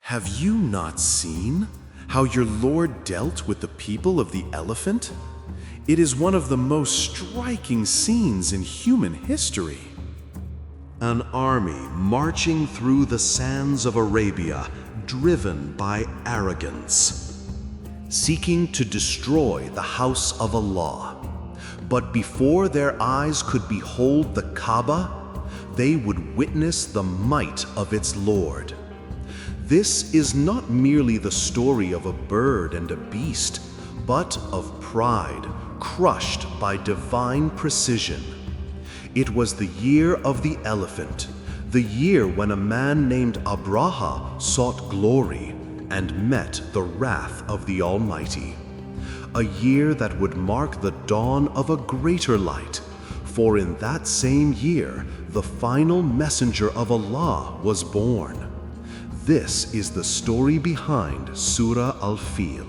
Have you not seen how your Lord dealt with the people of the elephant? It is one of the most striking scenes in human history. An army marching through the sands of Arabia, driven by arrogance, seeking to destroy the house of Allah. But before their eyes could behold the Kaaba, they would witness the might of its Lord. This is not merely the story of a bird and a beast, but of pride crushed by divine precision. It was the year of the elephant, the year when a man named Abraha sought glory and met the wrath of the Almighty. A year that would mark the dawn of a greater light, for in that same year, the final messenger of Allah was born. This is the story behind Surah Al-Fīl.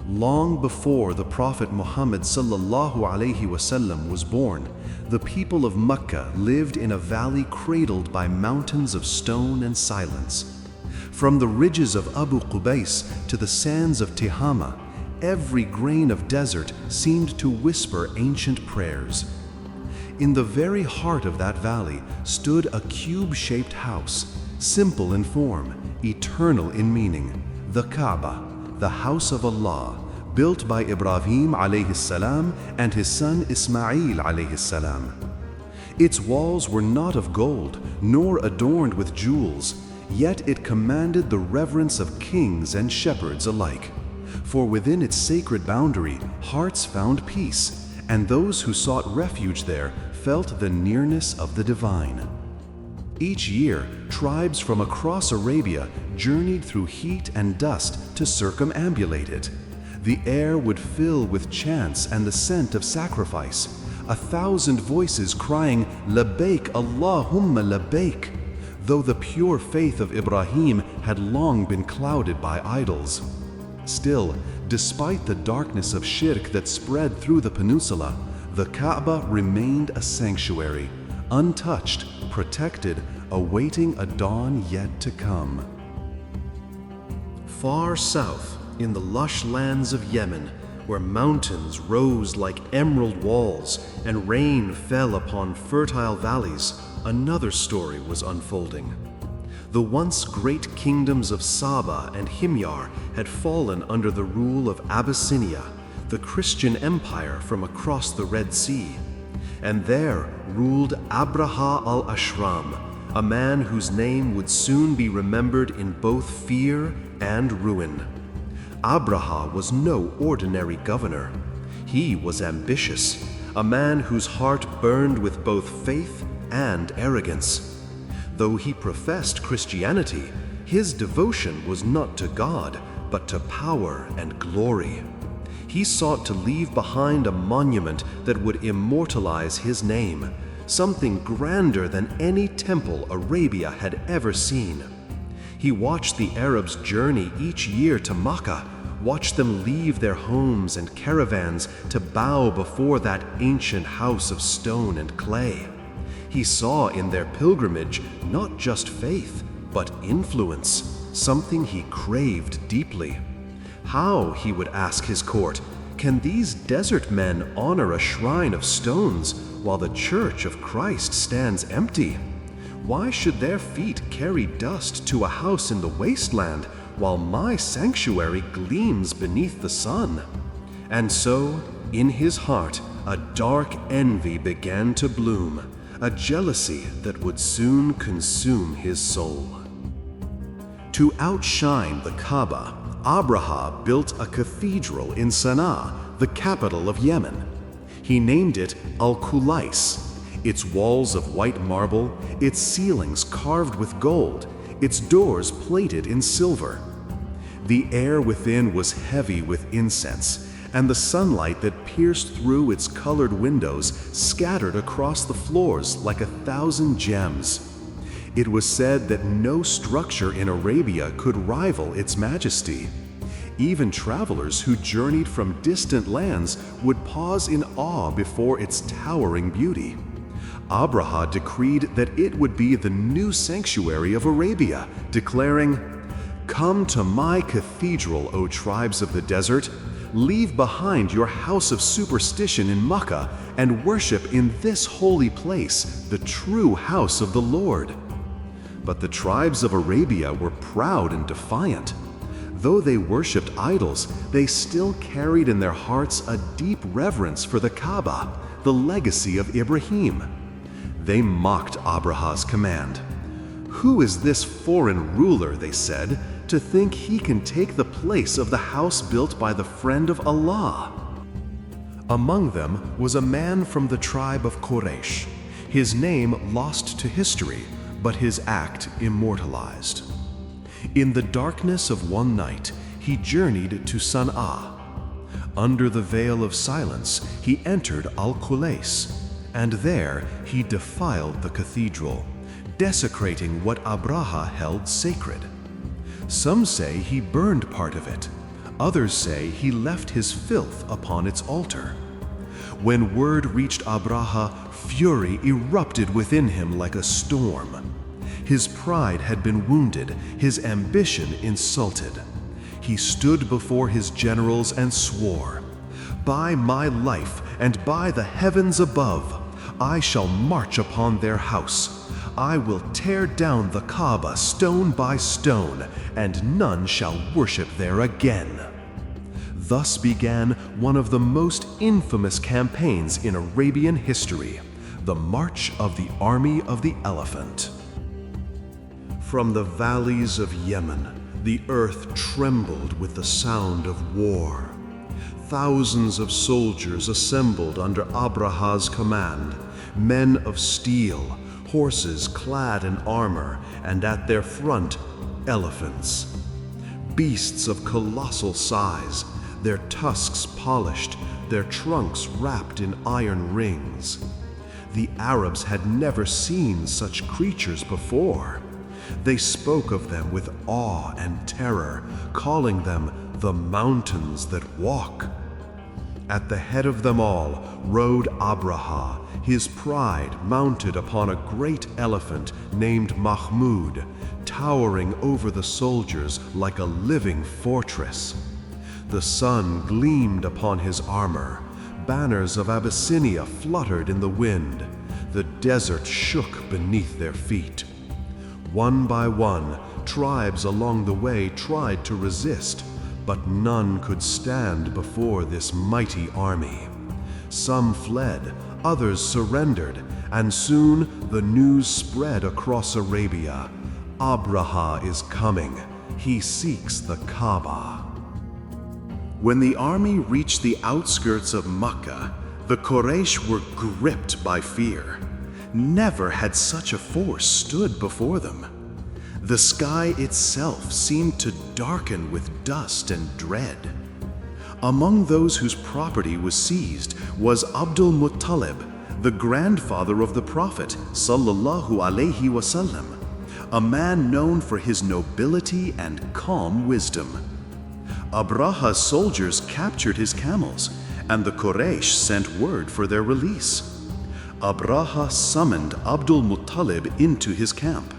Long before the Prophet Muhammad ﷺ was born, the people of Makkah lived in a valley cradled by mountains of stone and silence. From the ridges of Al-Qullays to the sands of Tihama, every grain of desert seemed to whisper ancient prayers. In the very heart of that valley stood a cube-shaped house, simple in form, eternal in meaning, the Kaaba, the house of Allah, built by Ibrahim alayhi salam and his son Ismail alayhi salam. Its walls were not of gold, nor adorned with jewels, yet it commanded the reverence of kings and shepherds alike. For within its sacred boundary, hearts found peace, and those who sought refuge there felt the nearness of the divine. Each year, tribes from across Arabia journeyed through heat and dust to circumambulate it. The air would fill with chants and the scent of sacrifice, 1,000 voices crying, "Labbaik Allahumma labbaik," though the pure faith of Ibrahim had long been clouded by idols. Still, despite the darkness of shirk that spread through the peninsula, the Kaaba remained a sanctuary, untouched, protected, awaiting a dawn yet to come. Far south, in the lush lands of Yemen, where mountains rose like emerald walls and rain fell upon fertile valleys, another story was unfolding. The once great kingdoms of Saba and Himyar had fallen under the rule of Abyssinia, the Christian empire from across the Red Sea. And there ruled Abraha al-Ashram, a man whose name would soon be remembered in both fear and ruin. Abraha was no ordinary governor. He was ambitious, a man whose heart burned with both faith and arrogance. Though he professed Christianity, his devotion was not to God, but to power and glory. He sought to leave behind a monument that would immortalize his name, something grander than any temple Arabia had ever seen. He watched the Arabs journey each year to Makkah, watched them leave their homes and caravans to bow before that ancient house of stone and clay. He saw in their pilgrimage not just faith, but influence, something he craved deeply. How, he would ask his court, can these desert men honor a shrine of stones while the Church of Christ stands empty? Why should their feet carry dust to a house in the wasteland while my sanctuary gleams beneath the sun? And so, in his heart, a dark envy began to bloom, a jealousy that would soon consume his soul. To outshine the Kaaba, Abraha built a cathedral in Sana'a, the capital of Yemen. He named it Al-Qullays, its walls of white marble, its ceilings carved with gold, its doors plated in silver. The air within was heavy with incense, and the sunlight that pierced through its colored windows scattered across the floors like 1,000 gems. It was said that no structure in Arabia could rival its majesty. Even travelers who journeyed from distant lands would pause in awe before its towering beauty. Abraha decreed that it would be the new sanctuary of Arabia, declaring, "Come to my cathedral, O tribes of the desert. Leave behind your house of superstition in Makkah and worship in this holy place, the true house of the Lord." But the tribes of Arabia were proud and defiant. Though they worshipped idols, they still carried in their hearts a deep reverence for the Kaaba, the legacy of Ibrahim. They mocked Abraha's command. "Who is this foreign ruler," they said, "to think he can take the place of the house built by the friend of Allah?" Among them was a man from the tribe of Quraysh, his name lost to history, but his act immortalized. In the darkness of one night, he journeyed to Sana'a. Under the veil of silence, he entered Al-Qullays, and there he defiled the cathedral, desecrating what Abraha held sacred. Some say he burned part of it. Others say he left his filth upon its altar. When word reached Abraha, fury erupted within him like a storm. His pride had been wounded, his ambition insulted. He stood before his generals and swore, "By my life and by the heavens above, I shall march upon their house. I will tear down the Kaaba stone by stone, and none shall worship there again." Thus began one of the most infamous campaigns in Arabian history, the March of the Army of the Elephant. From the valleys of Yemen, the earth trembled with the sound of war. Thousands of soldiers assembled under Abraha's command, men of steel, horses clad in armor, and at their front, elephants. Beasts of colossal size, their tusks polished, their trunks wrapped in iron rings. The Arabs had never seen such creatures before. They spoke of them with awe and terror, calling them the mountains that walk. At the head of them all rode Abraha, his pride mounted upon a great elephant named Mahmud, towering over the soldiers like a living fortress. The sun gleamed upon his armor. Banners of Abyssinia fluttered in the wind. The desert shook beneath their feet. One by one, tribes along the way tried to resist, but none could stand before this mighty army. Some fled, others surrendered, and soon the news spread across Arabia. Abraha is coming. He seeks the Kaaba. When the army reached the outskirts of Makkah, the Quraysh were gripped by fear. Never had such a force stood before them. The sky itself seemed to darken with dust and dread. Among those whose property was seized was Abdul Muttalib, the grandfather of the Prophet sallallahu alaihi wasallam, a man known for his nobility and calm wisdom. Abraha's soldiers captured his camels, and the Quraysh sent word for their release. Abraha summoned Abdul Muttalib into his camp.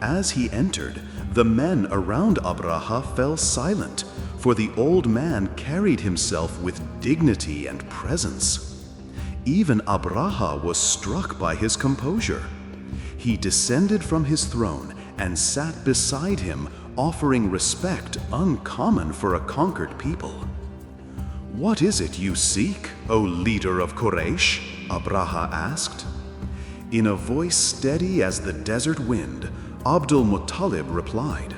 As he entered, the men around Abraha fell silent, for the old man carried himself with dignity and presence. Even Abraha was struck by his composure. He descended from his throne and sat beside him, offering respect uncommon for a conquered people. "What is it you seek, O leader of Quraysh?" Abraha asked. In a voice steady as the desert wind, Abdul Muttalib replied,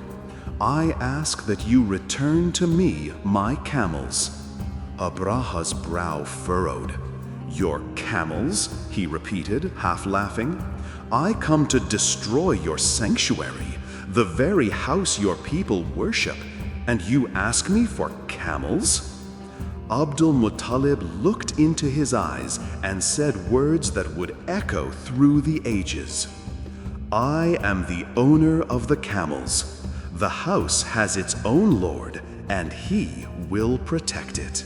"I ask that you return to me my camels." Abraha's brow furrowed. "Your camels?" he repeated, half laughing. "I come to destroy your sanctuary, the very house your people worship, and you ask me for camels?" Abdul Muttalib looked into his eyes and said words that would echo through the ages. "I am the owner of the camels. The house has its own lord, and he will protect it."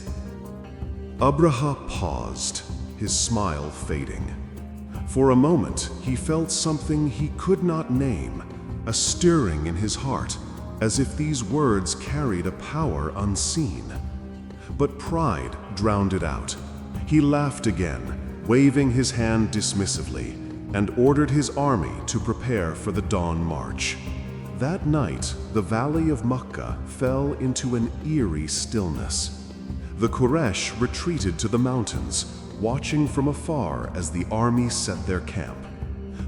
Abraha paused, his smile fading. For a moment, he felt something he could not name, a stirring in his heart, as if these words carried a power unseen. But pride drowned it out. He laughed again, waving his hand dismissively, and ordered his army to prepare for the dawn march. That night, the valley of Makkah fell into an eerie stillness. The Quraysh retreated to the mountains, watching from afar as the army set their camp.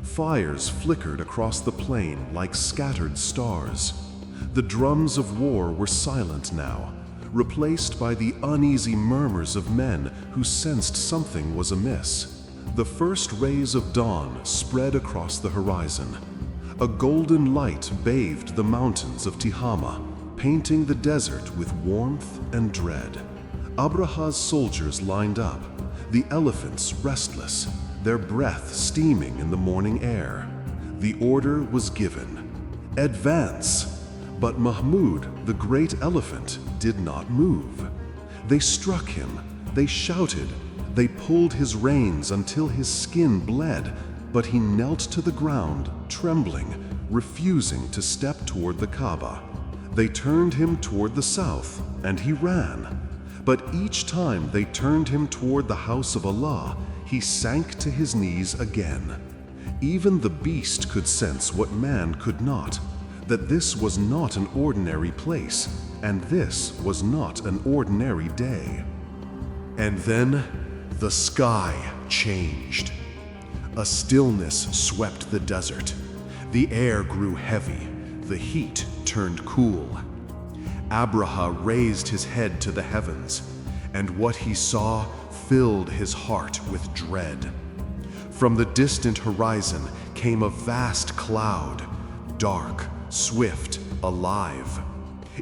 Fires flickered across the plain like scattered stars. The drums of war were silent now, replaced by the uneasy murmurs of men who sensed something was amiss. The first rays of dawn spread across the horizon. A golden light bathed the mountains of Tihama, painting the desert with warmth and dread. Abraha's soldiers lined up, the elephants restless, their breath steaming in the morning air. The order was given: advance! But Mahmud, the great elephant, did not move. They struck him, they shouted, they pulled his reins until his skin bled, but he knelt to the ground, trembling, refusing to step toward the Kaaba. They turned him toward the south, and he ran. But each time they turned him toward the house of Allah, he sank to his knees again. Even the beast could sense what man could not, that this was not an ordinary place, and this was not an ordinary day. And then the sky changed. A stillness swept the desert. The air grew heavy, the heat turned cool. Abraha raised his head to the heavens, and what he saw filled his heart with dread. From the distant horizon came a vast cloud, dark, swift, alive.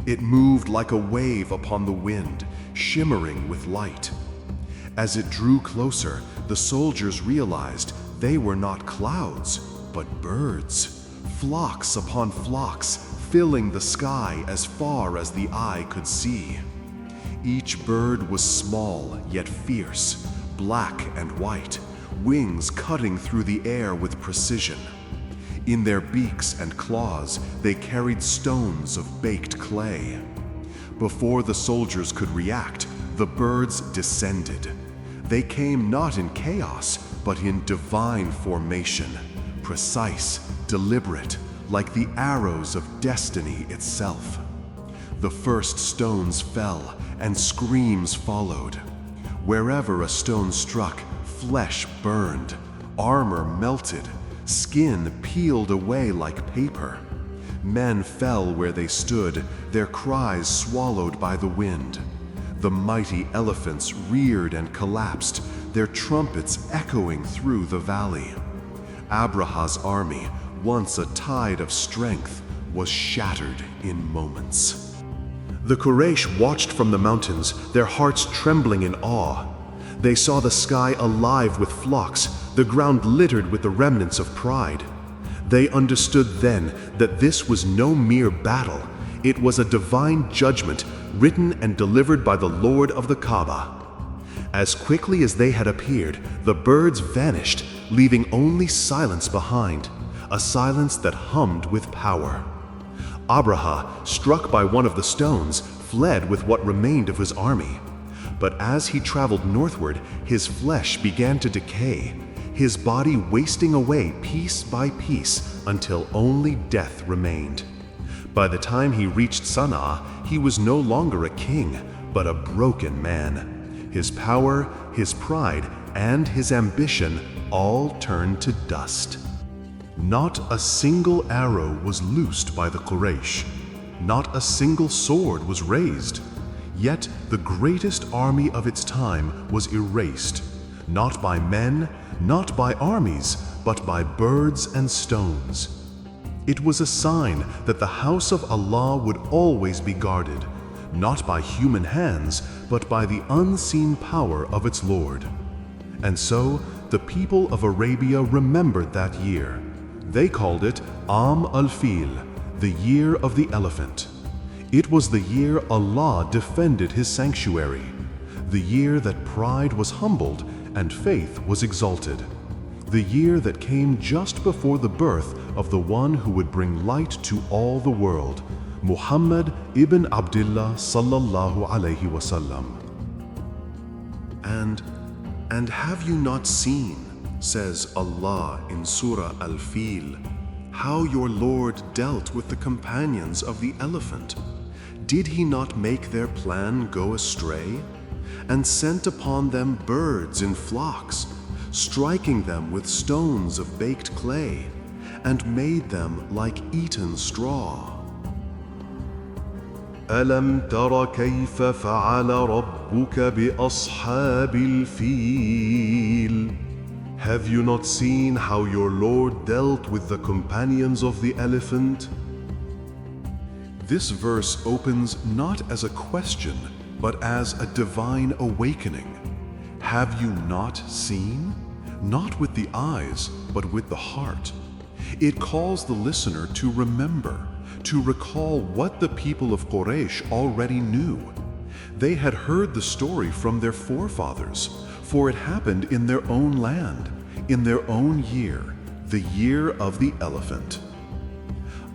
It moved like a wave upon the wind, shimmering with light. As it drew closer, the soldiers realized they were not clouds, but birds, flocks upon flocks, filling the sky as far as the eye could see. Each bird was small yet fierce, black and white, wings cutting through the air with precision. In their beaks and claws, they carried stones of baked clay. Before the soldiers could react, the birds descended. They came not in chaos, but in divine formation, precise, deliberate, like the arrows of destiny itself. The first stones fell, and screams followed. Wherever a stone struck, flesh burned, armor melted, skin peeled away like paper. Men fell where they stood, their cries swallowed by the wind. The mighty elephants reared and collapsed, their trumpets echoing through the valley. Abraha's army, once a tide of strength, was shattered in moments. The Quraysh watched from the mountains, their hearts trembling in awe. They saw the sky alive with flocks, the ground littered with the remnants of pride. They understood then that this was no mere battle. It was a divine judgment written and delivered by the Lord of the Kaaba. As quickly as they had appeared, the birds vanished, leaving only silence behind, a silence that hummed with power. Abraha, struck by one of the stones, fled with what remained of his army. But as he traveled northward, his flesh began to decay, his body wasting away piece by piece until only death remained. By the time he reached Sana'a, he was no longer a king, but a broken man. His power, his pride, and his ambition all turned to dust. Not a single arrow was loosed by the Quraysh. Not a single sword was raised. Yet the greatest army of its time was erased, not by men, not by armies, but by birds and stones. It was a sign that the house of Allah would always be guarded, not by human hands, but by the unseen power of its Lord. And so the people of Arabia remembered that year. They called it Al-Fil, the year of the elephant. It was the year Allah defended His sanctuary, the year that pride was humbled and faith was exalted. the year that came just before the birth of the one who would bring light to all the world, Muhammad ibn Abdullah sallallahu alayhi wasallam. And have you not seen, says Allah in Surah Al-Fīl, how your Lord dealt with the companions of the elephant? Did he not make their plan go astray? And sent upon them birds in flocks, striking them with stones of baked clay, and made them like eaten straw. أَلَمْ تَرَ كَيْفَ فَعَلَ رَبُّكَ بِأَصْحَابِ الْفِيلِ? Have you not seen how your Lord dealt with the companions of the elephant? This verse opens not as a question, but as a divine awakening. Have you not seen? Not with the eyes, but with the heart. It calls the listener to remember, to recall what the people of Quraysh already knew. They had heard the story from their forefathers, for it happened in their own land, in their own year, the year of the elephant.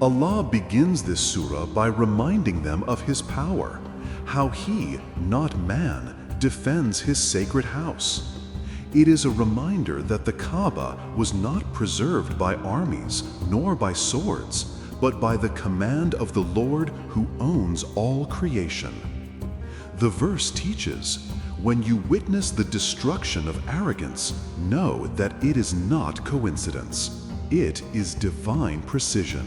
Allah begins this surah by reminding them of His power, how He, not man, defends His sacred house. It is a reminder that the Kaaba was not preserved by armies nor by swords, but by the command of the Lord who owns all creation. The verse teaches, when you witness the destruction of arrogance, know that it is not coincidence. It is divine precision.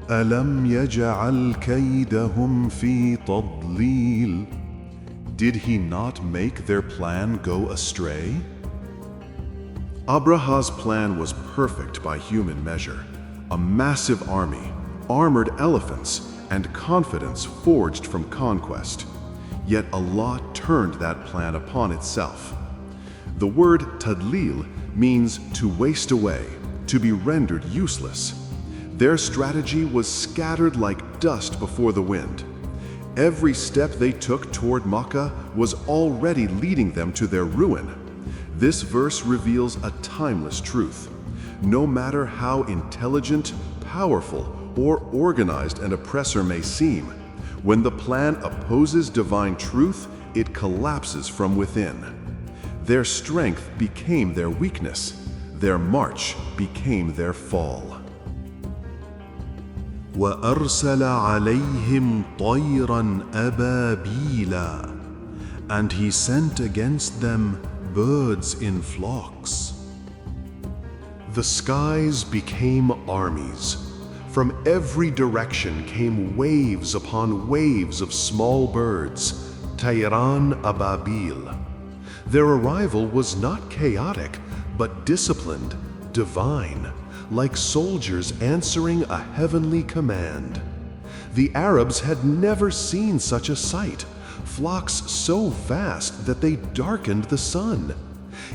أَلَمْ يَجْعَلْ كَيْدَهُمْ فِي تَضْلِيلٍ? Did He not make their plan go astray? Abraha's plan was perfect by human measure. A massive army, armored elephants, and confidence forged from conquest. Yet Allah turned that plan upon itself. The word tadlil means to waste away, to be rendered useless. Their strategy was scattered like dust before the wind. Every step they took toward Makkah was already leading them to their ruin. This verse reveals a timeless truth. No matter how intelligent, powerful, or organized an oppressor may seem, when the plan opposes divine truth, it collapses from within. Their strength became their weakness. Their march became their fall. وَأَرْسَلَ عَلَيْهِمْ ṭَيْران abābīl, and He sent against them birds in flocks. The skies became armies. From every direction came waves upon waves of small birds, ṭayran abābīl. Their arrival was not chaotic, but disciplined, divine, like soldiers answering a heavenly command. The Arabs had never seen such a sight, flocks so vast that they darkened the sun.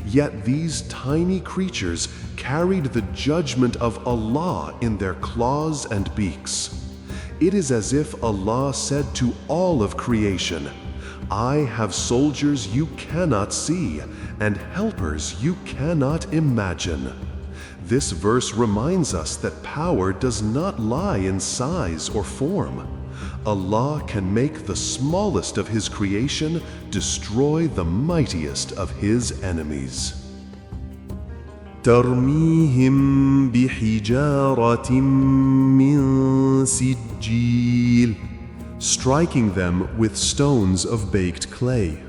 Yet these tiny creatures carried the judgment of Allah in their claws and beaks. It is as if Allah said to all of creation, I have soldiers you cannot see and helpers you cannot imagine. This verse reminds us that power does not lie in size or form. Allah can make the smallest of His creation destroy the mightiest of His enemies. تَرْمِيهِمْ بِحِجَارَةٍ مِّن سِجِّيلٍ, striking them with stones of baked clay.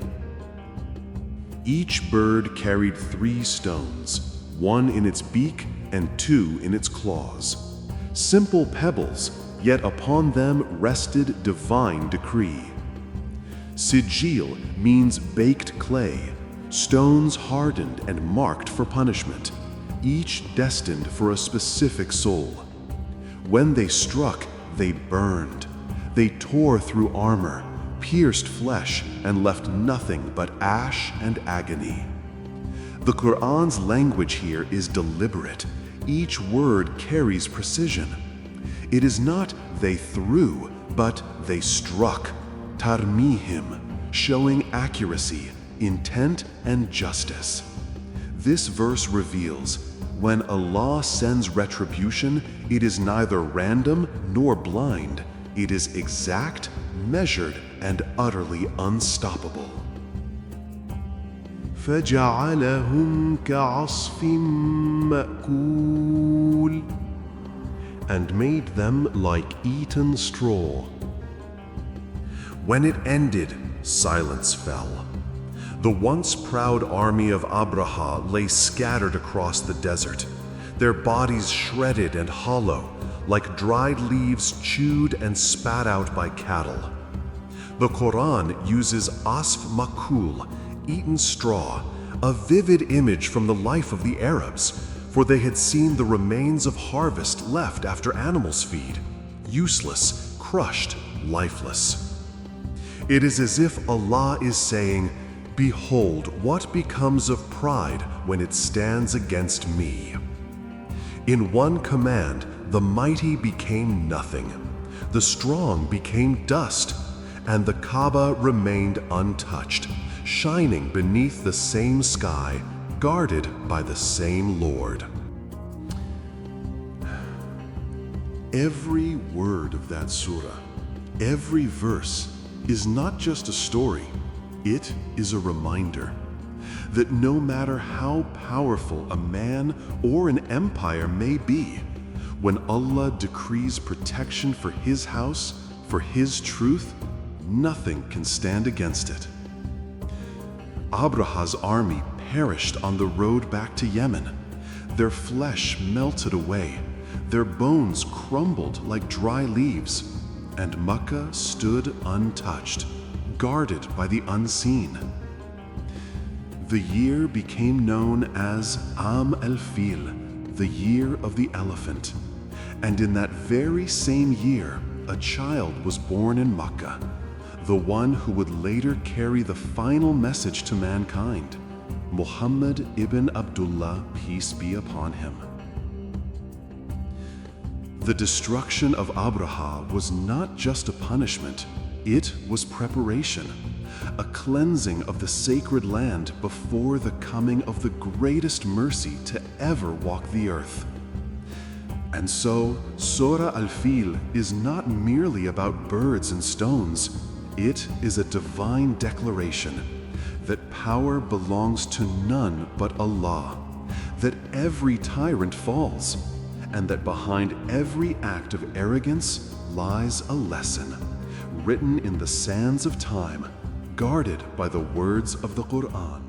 Each bird carried 3 stones, 1 in its beak and 2 in its claws. Simple pebbles, yet upon them rested divine decree. Sijil means baked clay, stones hardened and marked for punishment, each destined for a specific soul. When they struck, they burned. They tore through armor, pierced flesh, and left nothing but ash and agony. The Qur'an's language here is deliberate. Each word carries precision. It is not they threw, but they struck, tarmihim, showing accuracy, intent, and justice. This verse reveals, when Allah sends retribution, it is neither random nor blind. It is exact, measured, and utterly unstoppable. فَجَعَلَهُمْ كَعَصْفٍ مَأْكُولٍ, and made them like eaten straw. When it ended, silence fell. The once proud army of Abraha lay scattered across the desert, their bodies shredded and hollow, like dried leaves chewed and spat out by cattle. The Quran uses asf makul, eaten straw, a vivid image from the life of the Arabs, for they had seen the remains of harvest left after animals feed, useless, crushed, lifeless. It is as if Allah is saying, "Behold what becomes of pride when it stands against me." In one command, the mighty became nothing, the strong became dust, and the Kaaba remained untouched, shining beneath the same sky, guarded by the same Lord. Every word of that surah, every verse, is not just a story, it is a reminder that no matter how powerful a man or an empire may be, when Allah decrees protection for His house, for His truth, nothing can stand against it. Abraha's army perished on the road back to Yemen. Their flesh melted away, their bones crumbled like dry leaves, and Makkah stood untouched, guarded by the unseen. The year became known as Al-Fil, the year of the elephant, and in that very same year, a child was born in Makkah, the one who would later carry the final message to mankind, Muhammad ibn Abdullah, peace be upon him. The destruction of Abraha was not just a punishment, it was preparation, a cleansing of the sacred land before the coming of the greatest mercy to ever walk the earth. And so, Surah Al-Fīl is not merely about birds and stones, it is a divine declaration that power belongs to none but Allah, that every tyrant falls, and that behind every act of arrogance lies a lesson, written in the sands of time, guarded by the words of the Qur'an.